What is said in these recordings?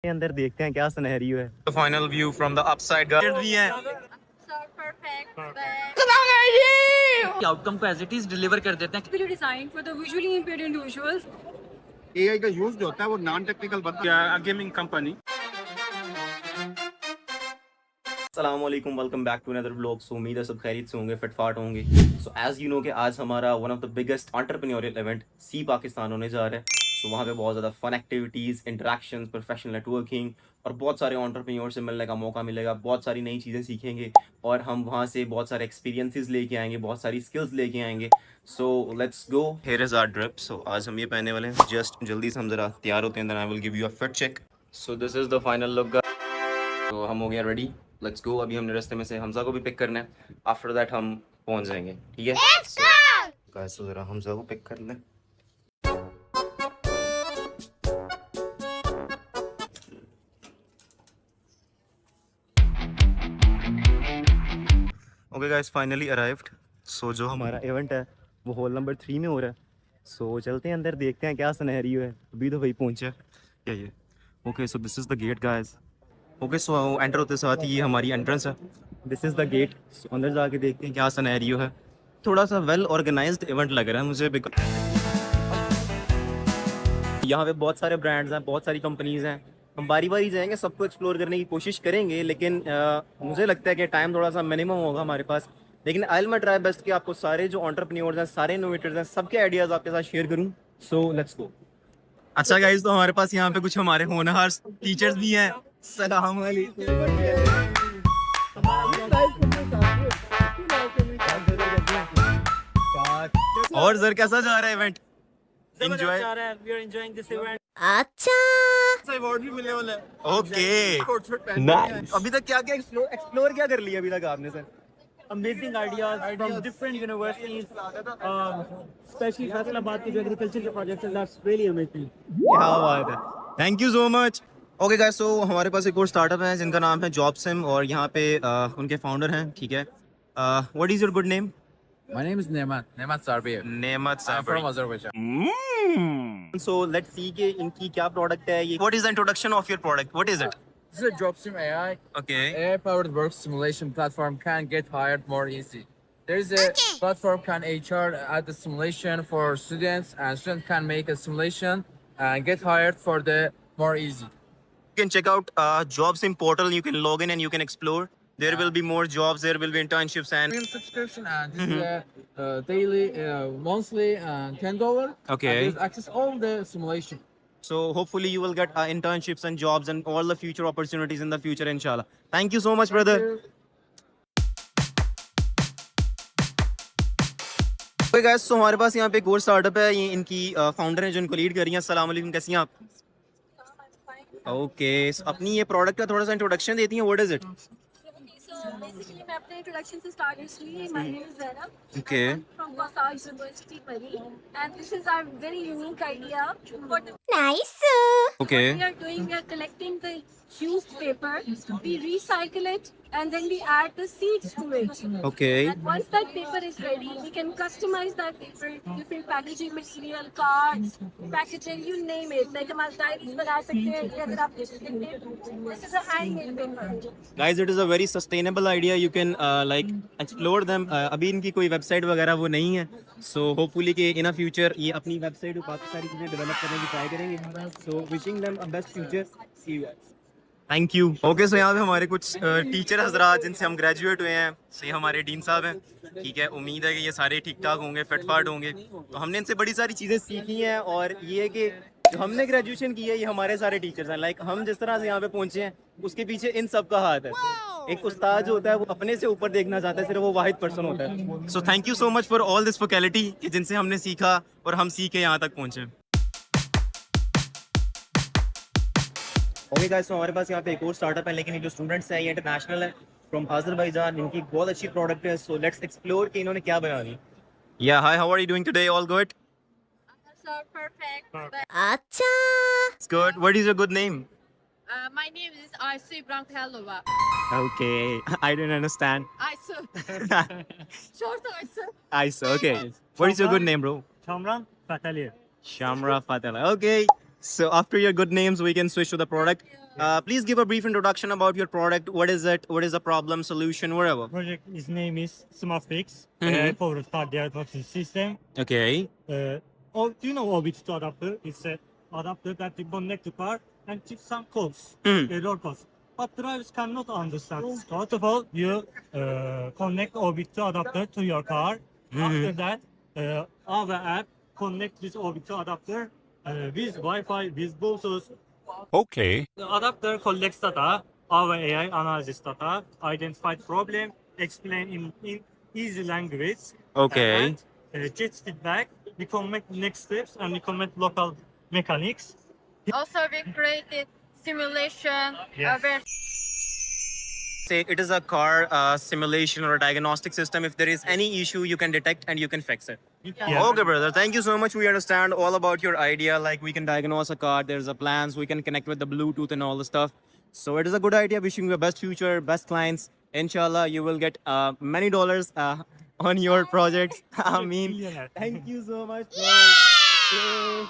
के अंदर देखते हैं क्या सिनेरियो है। Final view from the upside भी है। आउटकम को एज इट इज डिलीवर कर देते हैं। Design for the visually impaired individuals. AI का यूज जो होता है वो नॉन टेक्निकल बनता है। Gaming company. अस्सलाम वालेकुम, welcome back to another vlog. So उम्मीद है सब खैरियत से होंगे, फिटफाट होंगे। सो एज यू नो कि आज हमारा one of the biggest entrepreneurial event C Pakistan होने जा रहा है। सो वहाँ पे बहुत ज़्यादा fun activities, interactions, professional networking और बहुत सारे एंटरप्रेन्योर से मिलने का मौका मिलेगा। बहुत सारी नई चीज़ें सीखेंगे और हम वहाँ से बहुत सारे एक्सपीरियंसेस लेके आएंगे, बहुत सारी स्किल्स लेके आएंगे। So let's go. Here is our drip. So आज हम ये पहनने वाले हैं। जस्ट जल्दी से हम ज़रा तैयार होते हैं, then I will give you a fit check. So this is the final look. तो हम हो गए रेडी, लेट्स गो। अभी हमने रास्ते में से हमजा को भी पिक करना है। आफ्टर दैट हम पहुंच जाएंगे, ठीक है। गाइस तो जरा हमजा को पिक कर लें। Okay guys, finally arrived. So जो हमारा इवेंट है वो हॉल नंबर 3 में हो रहा है। सो चलते हैं अंदर, देखते हैं क्या सिनेरियो है। अभी तो भाई पहुंचे क्या ये। Okay so this is the gate guys. Okay so enter होते साथ ही ये हमारी एंट्रेंस है। This is the gate. अंदर जाके देखते हैं क्या सिनेरियो है। थोड़ा सा वेल ऑर्गेनाइज्ड इवेंट लग रहा है मुझे। यहाँ पे बहुत सारे ब्रांड्स हैं, बहुत सारी कंपनीज हैं। हम बारी बारी जाएंगे, सबको एक्सप्लोर करने की कोशिश करेंगे, लेकिन मुझे लगता है कि टाइम थोड़ा सा मिनिमम होगा हमारे पास। लेकिन आई विल ट्राई बेस्ट कि आपको सारे जो एंटरप्रेन्योर्स हैं, सारे इनोवेटर्स हैं, सबके आइडियाज़ आपके साथ शेयर करूँ। सो लेट्स गो। अच्छा गाइस, तो हमारे पास यहाँ पे कुछ हमारे होनहार टीचर्स भी हैं। सलाम वालेकुम। और सर कैसा जा रहा है इवेंट? एंजॉय। अच्छा, अवार्ड भी मिलने वाला है। Okay nice. अभी तक क्या क्या एक्सप्लोर क्या कर लिया अभी तक आपने sir? Amazing ideas from different universities, specially Faisalabad के जो एग्रीकल्चर के प्रोजेक्ट्स हैं, दैट्स रियली अमेजिंग। क्या बात है, thank you so much. Okay guys, so हमारे पास एक और स्टार्टअप है जिनका नाम है जॉबसिम और यहाँ पे उनके फाउंडर हैं, ठीक है। What is your good name? My name is Nemat Sarbi. नेमत I'm from Azerbaijan. So let's see कि इनकी क्या प्रोडक्ट है ये। What is the introduction of your product? What is it? This is a DropSim AI. Okay AI-powered work simulation platform can get hired more easy. There is a platform can HR add the simulation for students, and students can make a simulation and get hired for the more easy. you can check out jobsim portal. You can log in and you can explore. There will be more jobs, there will be internships and Premium subscription, and this is a daily, monthly, and $10. Okay. And there's access all the simulation. so hopefully you will get internships and jobs and all the future opportunities in the future, inshallah. Thank you so much brother. Okay guys, तो हमारे पास यहाँ पे एक और startup है। ये इनकी founder हैं जो इनको लीड कर रही हैं। अस्सलाम वालेकुम, कैसी हैं आप? ओके, अपनी ये प्रोडक्ट का थोड़ा सा इंट्रोडक्शन देती हैं। What is it? So basically, मैं अपने introduction से start करूँगी। My name is Zainab. Okay. I'm from Vasant University, Pari, and this is our very unique idea. What nice. Okay. we are doing, we are collecting the used paper, we recycle it, and then we add the seeds to it. Okay. And once that paper is ready, we can customize that paper, different packaging material, cards, packaging, you name it. Like हमारे diaries बना सकते हैं, ये अगर आप देख सकते हैं। This is a handmade paper. Guys, it is a very sustainable idea. You can like explore them. अभी इनकी कोई वेबसाइट वगैरह वो नहीं है। So hopefully कि in a future ये अपनी वेबसाइट और काफ़ी सारी चीज़ें डेवलप करने की ट्राई करेंगे। So wishing them a best future. See you guys. Thank you. Okay, so यहाँ पे हमारे कुछ टीचर हजरात जिनसे हम ग्रेजुएट हुए हैं। सो ये हमारे डीन साहब हैं, ठीक है। उम्मीद है कि ये सारे ठीक ठाक होंगे, फिटफाट होंगे। तो हमने इनसे बड़ी सारी चीज़ें सीखी हैं और ये है कि जो हमने ग्रेजुएशन की है ये हमारे सारे टीचर्स हैं। लाइक हम जिस तरह से यहाँ पे पहुँचे हैं उसके पीछे इन सब का हाथ है। एक उस्ताद जो होता है वो अपने से ऊपर देखना चाहता है, सिर्फ वो वाहिद पर्सन होता है। So thank you so much for all this faculty जिनसे हमने सीखा और हम सीख के यहाँ तक पहुँचे। ओके गाइस, तो हमारे पास यहाँ पे एक और स्टार्टअप है, लेकिन ये जो स्टूडेंट्स हैं ये इंटरनेशनल है, फ्रॉम अज़रबैजान। इनकी बहुत अच्छी प्रोडक्ट है। सो लेट्स एक्सप्लोर कि इन्होंने क्या बना दी। या hi, how are you doing today? All good? So perfect. अच्छा, it's good. What is your good name? My name is Aysu Ibrahimova. Okay, I don't understand. Aysu. Short Aysu. Nice. Okay. What is your good name, bro? Shamran Fataliya. Shamra Fatala. Okay. So after your good names, we can switch to the product. Please give a brief introduction about your product. What is it? What is the problem, solution, whatever? Project his name is SmartFix, Mhm. AI-powered car diagnostic system. Okay. Do you know Orbit adapter? It's an adapter that you connect to car and give some codes, Mhm. road codes. But drivers cannot understand. First of all, you connect Orbit adapter to your car. After that, our app connect this Orbit adapter with Wi-Fi, with Bluetooth. Okay. The adapter collects data, our AI analyzes data, identify problem, explain in easy language, Okay. and gets feedback. We connect next steps and we connect local mechanics. Also, we created simulation Yes. where Say it is a car simulation or a diagnostic system. If there is any issue, you can detect and you can fix it. Yeah. Okay, brother. Thank you so much. We understand all about your idea. Like we can diagnose a car. There's a plans. We can connect with the Bluetooth and all the stuff. So it is a good idea. Wishing you the best future, best clients. Inshallah, you will get many dollars on your projects. I mean, Millionaire. thank you so much, bro.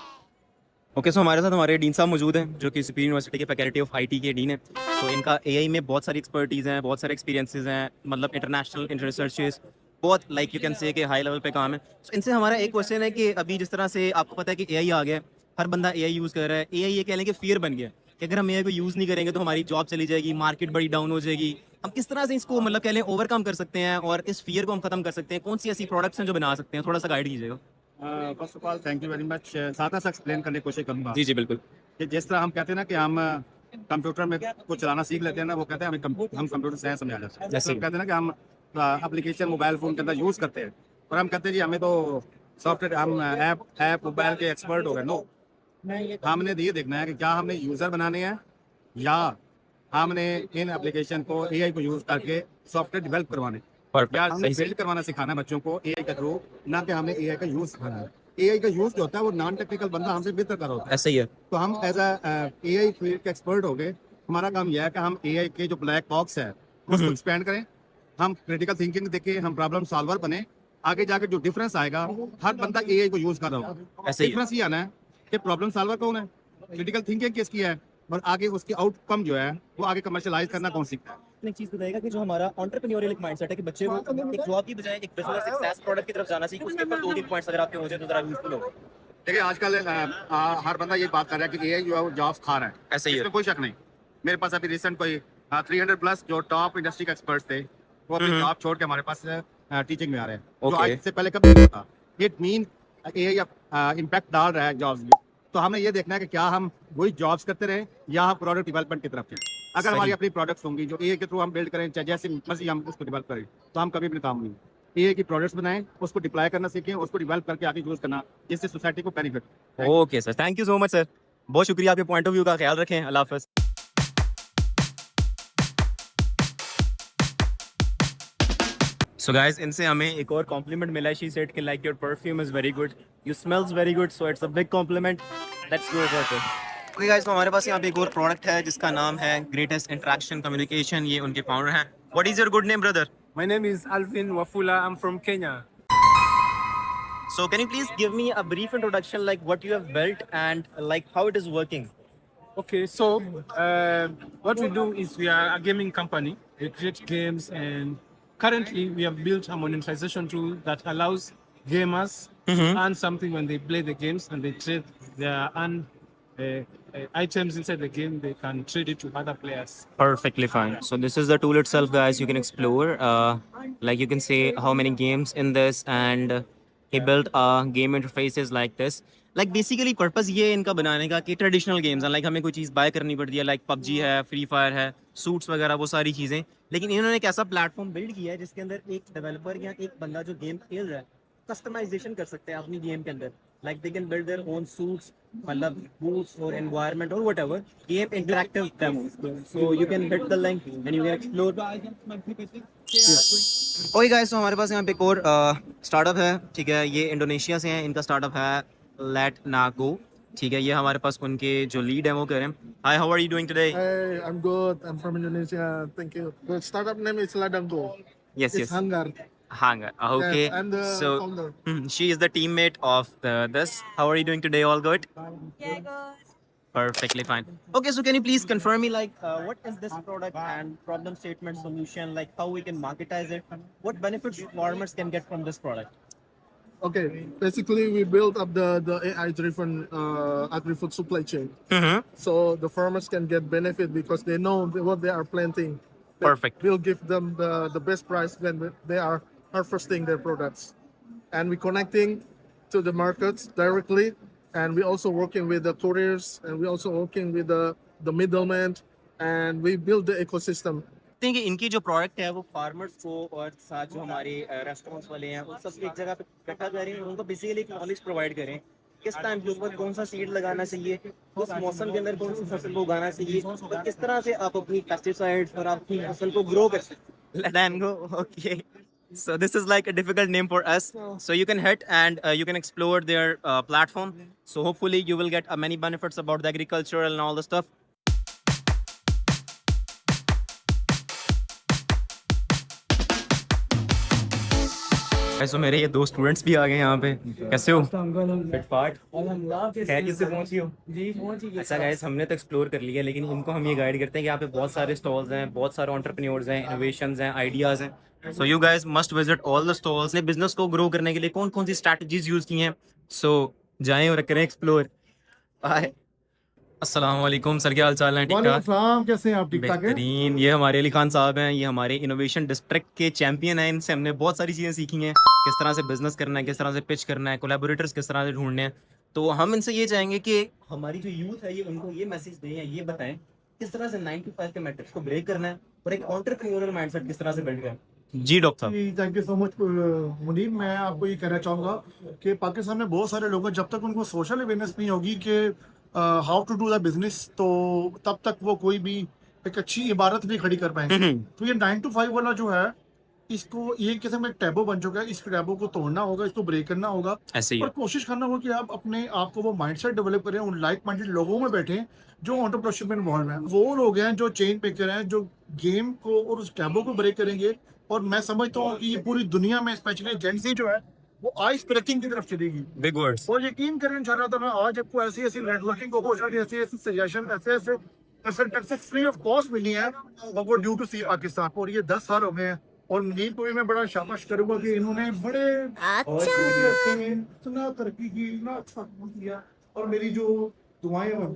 Okay so हमारे साथ हमारे dean साहब मौजूद हैं जो कि superior university के faculty of IT के डीन हैं। सो इनका एआई में बहुत सारी एक्सपर्टीज़ हैं, बहुत सारे एक्सपीरियंसेस हैं, मतलब इंटरनेशनल रिसर्चेस बहुत लाइक यू कैन से कि हाई लेवल पे काम है। सो इनसे हमारा एक क्वेश्चन है कि अभी जिस तरह से आपको पता है कि एआई आ गया है, हर बंदा एआई यूज़ कर रहा है। एआई ये कह लें कि फियर बन गया कि अगर हम एआई को यूज़ नहीं करेंगे तो हमारी जॉब चली जाएगी, मार्केट बड़ी डाउन हो जाएगी। हम किस तरह से इसको मतलब कह लें ओवरकम कर सकते हैं और इस फियर को हम खत्म कर सकते हैं? कौन सी ऐसी प्रोडक्ट्स हैं जो बना सकते हैं? थोड़ा सा गाइड कीजिएगा। First of all thank you very much. साथ सा एक्सप्लेन करने की कोशिश करूंगा जी जी बिल्कुल। कि जिस तरह हम कहते हैं ना कि हम कंप्यूटर में कुछ चलाना सीख लेते हैं ना, वो कहते हैं हम कंप्यूटर से समझ आ जाते हैं। जैसे हम कहते हैं ना कि हम एप्लीकेशन मोबाइल फोन के अंदर यूज़ करते हैं और हम कहते हैं जी हमें तो सॉफ्टवेयर हम ऐप मोबाइल के एक्सपर्ट हो गए। नो, हमने ये देखना है कि क्या हमने यूज़र बनाने हैं या हमने इन एप्लीकेशन को एआई को यूज़ करके सॉफ्टवेयर डेवलप करवाने या हमने बिल्ड करवाना सिखाना है बच्चों को एआई के थ्रू, ना कि हमने एआई का यूज़ सिखाना है। एआई का यूज़ जो होता है वो नॉन टेक्निकल बंदा हमसे बेहतर कर होता है। ऐसे ही है। तो हम एज एआई फील्ड के एक्सपर्ट हो गए। हमारा काम यह है कि हम एआई के जो ब्लैक बॉक्स है उसको एक्सपेंड करें, हम क्रिटिकल थिंकिंग देखें, हम प्रॉब्लम सॉल्वर बने। आगे जाके जो डिफरेंस आएगा, हर बंदा एआई को यूज़ कर रहा होगा। ऐसे ही है। डिफरेंस ये आना है कि प्रॉब्लम सॉल्वर कौन है, क्रिटिकल थिंकिंग किसकी है, और आगे उसकी आउटकम जो है वो आगे कमर्शलाइज करना कौन सीखता है। एक चीज बताएगा कि जो हमारा एंटरप्रेन्योरियल माइंडसेट है कि बच्चे को एक जॉब की बजाय एक बिजनेस एक SaaS प्रोडक्ट की तरफ जाना चाहिए, उसके ऊपर 2-3 पॉइंट्स अगर आपके हो जाए तो जरा यूजफुल होगा। देखिए आजकल हर बंदा ये बात कर रहा है कि एआई जो है वो जॉब्स खा रहा है। ऐसे ही है। इसमें कोई शक नहीं। मेरे पास अभी रिसेंट कोई 300 प्लस जो टॉप इंडस्ट्री के एक्सपर्ट्स थे वो अपनी जॉब छोड़ के हमारे पास टीचिंग में आ रहे हैं, जो Okay. आज से पहले कभी नहीं होता। इट मीन एआई इम्पैक्ट डाल रहा है जॉब्स में। तो हमें ये देखना है कि क्या हम वही जॉब्स करते रहें या हम प्रोडक्ट डेवलपमेंट की तरफ जाएं। अगर सही। हमारी अपनी प्रोडक्ट्स होंगी जो एआई के थ्रू हम बिल्ड करें, चाहे जैसे मर्जी हम उसको डेवलप करें, तो हम कभी भी काम नहीं। एआई की प्रोडक्ट्स बनाएं, उसको डिप्लॉय करना सीखें, उसको डेवलप करके आगे यूज करना, जिससे सोसाइटी को benefit. Okay sir, thank you so much sir. बहुत शुक्रिया, आपके पॉइंट ऑफ व्यू का ख्याल रखें। अल्लाह हाफ़िज़। So guys, इनसे हमें एक और कॉम्प्लीमेंट मिला है। She said कि like your perfume is very good, you smells very good, so it's a big compliment. Let's go for it. Okay guys, तो हमारे पास यहाँ पे एक और प्रोडक्ट है जिसका नाम है Greatest Interaction Communication। ये उनके फाउंडर हैं। What is your good name, brother? My name is Alvin Wafula. I'm from Kenya. So can you please give me a brief introduction, like what you have built and like how it is working? Okay, so what we do is we are a gaming company. We create games, and currently we have built a monetization tool that allows gamers to earn something when they play the games and they trade their items inside the game. They can trade it to other players. Perfectly fine. So this is the tool itself, guys. You can explore. Like you can say how many games in this, and he built game interfaces like this. Like basically purpose ये इनका बनाने का कि traditional games हैं, like हमें कोई चीज़ buy करनी पड़ती है, like PUBG है, Free Fire है, Suits वगैरह, वो सारी चीज़ें। लेकिन इन्होंने एक ऐसा प्लेटफॉर्म बिल्ड किया है जिसके अंदर एक डेवलपर या एक बंदा जो गेम खेल रहा है कस्टमाइजेशन कर सकते हैं अपनी गेम के अंदर। Like they can build their own suits, मतलब boots or environment or whatever. Game interactive demo. So you can hit the link and you can explore. Okay guys, तो हमारे पास यहाँ पे एक और स्टार्टअप है, ठीक है। ये इंडोनेशिया से है, इनका स्टार्टअप है लेट नागो, ठीक है। ये हमारे पास उनके जो लीड है वो कह रहे हैं। Hi, how are you doing today? Hey, I'm good. I'm from Indonesia. Thank you. The startup name is Ladanggo. Yes, It's yes. Hangar. Hanga. Okay. Yes, I'm the So founder. she is the teammate of this. How are you doing today? All good? Yeah, good. Perfectly fine. Okay, so can you please confirm me like what is this product and problem statement solution, like how we can monetize it? What benefits farmers can get from this product? Okay, basically we built up the AI-driven agri-food supply chain. Mm-hmm. So the farmers can get benefit because they know what they are planting. That Perfect. will give them the best price when they are harvesting their products. And we're connecting to the markets directly. And we're also working with the couriers, and we're also working with the middlemen, and we build the ecosystem. think कि इनकी जो product है वो farmers को और साथ जो हमारे रेस्टोरेंट्स वाले हैं उन सबको एक जगह पे इकट्ठा करें और उनको बेसिकली एक नॉलेज प्रोवाइड करें किस टाइम के ऊपर कौन सा सीड लगाना चाहिए, उस मौसम के अंदर कौन सी फसल को उगाना चाहिए और किस तरह से आप अपनी पेस्टिसाइड्स और अपनी फसल को ग्रो कर सकते हैं. Let them go. Okay. So this is like a difficult name for us. So you can hit and you can explore their platform. So hopefully you will get many benefits about the agriculture and all the stuff. So मेरे ये दो students भी आ गए यहाँ पे. कैसे हो? फिटफाट. खैरियत से पहुंची हो? जी पहुंची. अच्छा गाइस, हमने तो एक्सप्लोर कर लिया, लेकिन इनको हम ये गाइड करते हैं कि यहाँ पे बहुत सारे स्टॉल्स हैं, बहुत सारे एंटरप्रेन्योर्स हैं, इनोवेशंस हैं, आइडियाज़ हैं. So you guys must visit all the stalls. ने बिजनेस को ग्रो करने के लिए कौन कौन सी स्ट्रैटेजीज यूज़ की हैं. सो जाएं और करें एक्सप्लोर. बाय. अस्सलाम वालेकुम सर, क्या हाल चाल है? ठीक ठाक. वालेकुम, कैसे हैं आप? ठीक ठाक हैं? बेहतरीन. ये हमारे अली खान साहब हैं, ये हमारे इनोवेशन डिस्ट्रिक्ट के चैंपियन हैं. इनसे हमने बहुत सारी चीज़ें सीखी हैं, किस तरह से बिजनेस करना है, किस तरह से पिच करना है, कोलैबोरेटर्स किस तरह से ढूंढने हैं. तो हम इनसे ये चाहेंगे कि हमारी जो यूथ है ये उनको ये मैसेज दें या ये बताएं किस तरह से 9 to 5 के मैट्रिक्स को ब्रेक करना है और एक एंटरप्रेन्योरियल माइंडसेट किस तरह से बिल्ड करें. जी डॉक्टर साहब. Thank you so much Muneeb. मैं आपको ये कहना चाहूँगा कि पाकिस्तान में बहुत सारे लोग हैं, जब तक उनको सोशल अवेयरनेस नहीं होगी कि how to do the business, तो तब तक वो कोई भी एक अच्छी इबारत नहीं खड़ी कर पाएंगे. तो ये 9 to 5 वाला जो है, इसको ये किस्म में टैबू बन चुका है. इस टैबू को तोड़ना होगा, इसको ब्रेक करना होगा ऐसे ही और कोशिश करना होगा कि आप अपने आप को वो माइंडसेट डेवलप करें, उन लाइक माइंडेड लोगों में बैठें जो एंटरप्रेन्योरशिप में इन्वॉल्व हैं. वो लोग हैं जो चेन मेकर हैं, जो गेम को और उस टैबू को ब्रेक करेंगे. और मैं समझता हूँ कि ये पूरी दुनिया में स्पेशली जेंसी जो है वो आइस ब्रेकिंग की तरफ चलेगी. Big words. और यकीन करें इंशाल्लाह ताला आज आपको ऐसी ऐसी नेटवर्किंग अपॉर्चुनिटी, ऐसी ऐसी सजेशन, ऐसे ऐसे कंसल्टेंसी फ्री ऑफ कॉस्ट मिली है वो ड्यू टू सी पाकिस्तान. और ये 10 साल हो गए हैं. और मुनीब को भी मैं बड़ा शाबाश करूंगा कि इन्होंने बड़े अच्छे में इतना तरक्की की, इतना अच्छा किया. और मेरी जो दुआएं हैं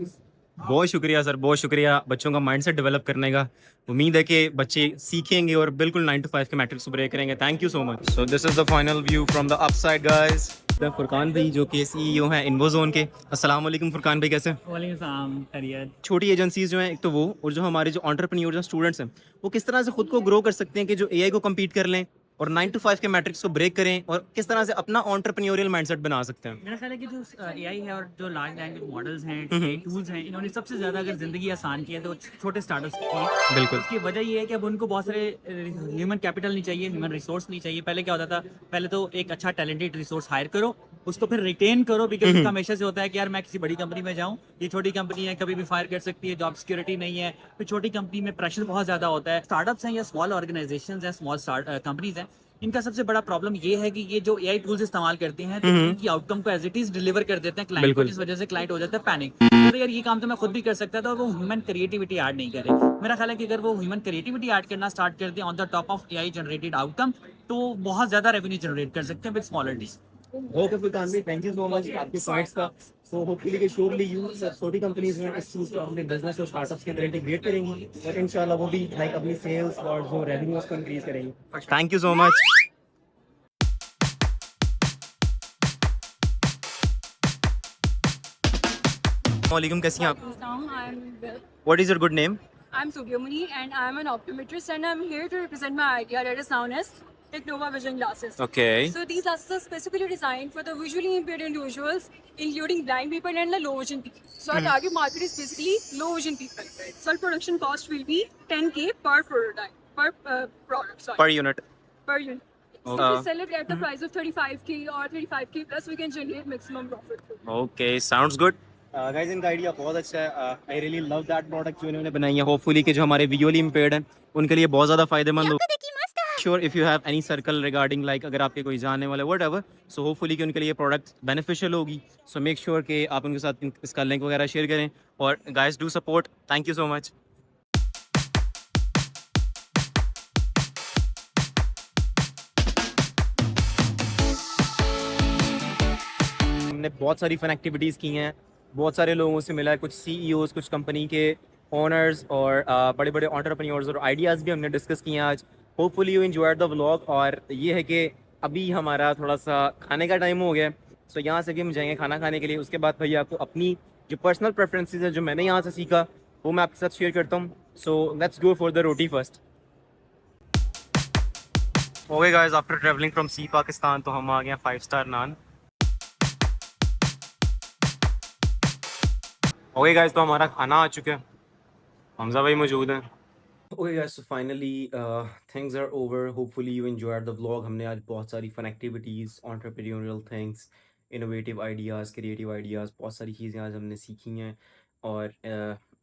बहुत शुक्रिया सर, बहुत शुक्रिया बच्चों का माइंडसेट डेवलप करने का. उम्मीद है कि बच्चे सीखेंगे और बिल्कुल 9 to 5 के मैट्रिक्स को ब्रेक करेंगे. Thank you so much. So this is the final view from the upside guys. Furqan भाई जो कि CEO हैं इन्वोजोन के. अस्सलाम वालेकुम फुरकान भाई, कैसे? वालेकुम सलाम, खैरियत. छोटी एजेंसीज जो हैं एक तो वो, और जो हमारे जो एंटरप्रेन्योर्स हैं, स्टूडेंट्स हैं, वो किस तरह से खुद को ग्रो कर सकते हैं कि जो AI को कम्पीट कर लें और 9 to 5 के मैट्रिक्स को ब्रेक करें और किस तरह से अपना एंटरप्रेन्योरियल माइंडसेट बना सकते हैं. मेरा ख्याल है कि जो AI है और जो लार्ज लैंग्वेज मॉडल्स हैं, टूल्स हैं, इन्होंने सबसे ज़्यादा अगर ज़िंदगी आसान की है तो छोटे स्टार्टअप्स की है. बिल्कुल. उसकी वजह ये है कि अब उनको बहुत सारे ह्यूमन कैपिटल नहीं चाहिए, ह्यूमन रिसोर्स नहीं चाहिए. पहले क्या होता था, पहले तो एक अच्छा टैलेंटेड रिसोर्स हायर करो, उसको फिर रिटेन करो, बिकॉज उसका हमेशा से होता है कि यार मैं किसी बड़ी कंपनी में जाऊँ, ये छोटी कंपनी है, कभी भी फायर कर सकती है, जॉब सिक्योरिटी नहीं है. फिर छोटी कंपनी में प्रेशर बहुत ज़्यादा होता है. स्टार्टअप्स हैं या स्मॉल ऑर्गेनाइजेशंस हैं, स्मॉल कंपनीज हैं, इनका सबसे बड़ा प्रॉब्लम ये है कि ये जो AI टूल्स इस्तेमाल करते हैं तो उनकी आउटकम को एज इट इज डिलीवर कर देते हैं क्लाइंट को, जिस वजह से क्लाइंट हो जाता है पैनिक. तो यार ये काम तो मैं खुद भी कर सकता था, और वो ह्यूमन क्रिएटिविटी ऐड नहीं करे. मेरा ख्याल है कि अगर वो ह्यूमन क्रिएटिविटी ऐड करना स्टार्ट कर दें on the top of AI generated outcome, तो बहुत ज्यादा रेवेन्यू जनरेट कर सकते हैं with smaller team. Okay Furqan भाई, थैंक यू सो मच आपके पॉइंट्स का. सो होपफुली कि श्योरली यू छोटी कंपनीज में इस चीज़ को अपने बिजनेस और स्टार्टअप्स के अंदर इंटीग्रेट करेंगी और इंशाल्लाह वो भी लाइक अपनी सेल्स और जो रेवेन्यूज को इंक्रीज करेंगी. Thank you so much. वालेकुम, कैसी हैं आप? I'm Bill. What is your good name? I'm Sugyamuni and I'm an optometrist and I'm here to represent my idea that is known as Technova Vision Glasses. Okay. So these glasses are specifically designed for the visually impaired individuals, including blind people and the low vision people. So our target market is basically low vision people. So our production cost will be 10K per prototype, per product, sorry, per unit. per unit. So if we sell it at the price of 35K or 35K plus, we can generate maximum profit. Okay, sounds good. Guys इनका idea बहुत अच्छा है. I really love that product जो इन्होंने बनाई है. Hopefully कि जो हमारे विजुअली इंपेयर्ड हैं उनके लिए बहुत ज़्यादा फायदेमंद हो. Sure if you have any circle regarding like अगर आपके कोई जानने वाला वट एवर, सो होपफुली कि उनके लिए प्रोडक्ट बेनिफिशियल होगी. सो मेक श्योर कि आप उनके साथ इसका लिंक वगैरह शेयर करें. और guys do support. Thank you so much. हमने बहुत सारी फन एक्टिविटीज़ की हैं, बहुत सारे लोगों से मिला है, कुछ CEOs, कुछ कंपनी के ओनर्स और बड़े बड़े एंटरप्रेन्योर्स और आइडियाज़ भी हमने डिस्कस किए हैं आज. Hopefully you enjoyed the vlog. और ये है कि अभी हमारा थोड़ा सा खाने का टाइम हो गया है. सो यहाँ से भी हम जाएंगे खाना खाने के लिए. उसके बाद भैया आपको अपनी जो पर्सनल प्रेफरेंसेस है जो मैंने यहाँ से सीखा वो मैं आपके साथ शेयर करता हूँ. So let's go for the roti first. Okay guys, after travelling from C Pakistan तो हम आ गए 5 स्टार नान. ओके गाइस, तो हमारा खाना आ चुका है. हमजा भाई मौजूद हैं. Okay guys, so finally things are over. Hopefully you enjoyed the vlog. हमने आज बहुत सारी fun activities, entrepreneurial things, innovative ideas, creative ideas, बहुत सारी चीज़ें आज हमने सीखी हैं. और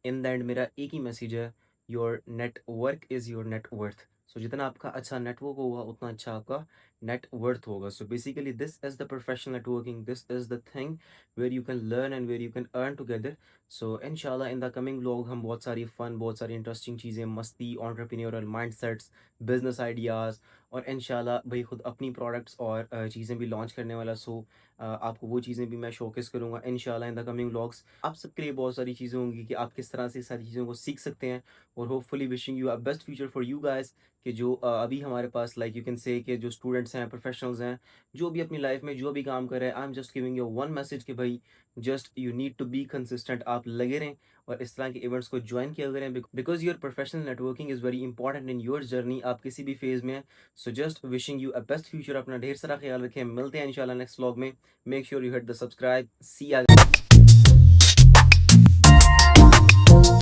इन द एंड मेरा एक ही मैसेज है, your network is your net worth. So जितना आपका अच्छा नेटवर्क होगा उतना अच्छा आपका net worth होगा. So basically this is the professional networking. This is the thing where you can learn and where you can earn together. So inshallah in the coming vlog हम बहुत सारी fun, बहुत सारी interesting चीज़ें, मस्ती, entrepreneurial mindsets, business ideas और इंशाल्लाह भाई खुद अपनी products और चीज़ें भी launch करने वाला. So आपको वो चीज़ें भी मैं showcase करूँगा इंशाल्लाह in the coming vlogs. आप सबके लिए बहुत सारी चीज़ें होंगी कि आप किस तरह से सारी चीज़ों को सीख सकते हैं. और hopefully wishing you a best future for you guys. कि जो अभी हमारे पास लाइक यू कैन से कि जो स्टूडेंट्स हैं, प्रोफेशनल्स हैं, जो भी अपनी लाइफ में जो भी काम कर रहे हैं, I am just giving you one message कि भाई just you need to be consistent. आप लगे रहें और इस तरह के इवेंट्स को ज्वाइन किया करें because your professional networking is very important in your journey. आप किसी भी फेज़ में हैं. So just wishing you a best future. अपना ढेर सारा ख्याल रखें. मिलते हैं इंशाल्लाह नेक्स्ट व्लॉग में. Make sure you hit the subscribe. C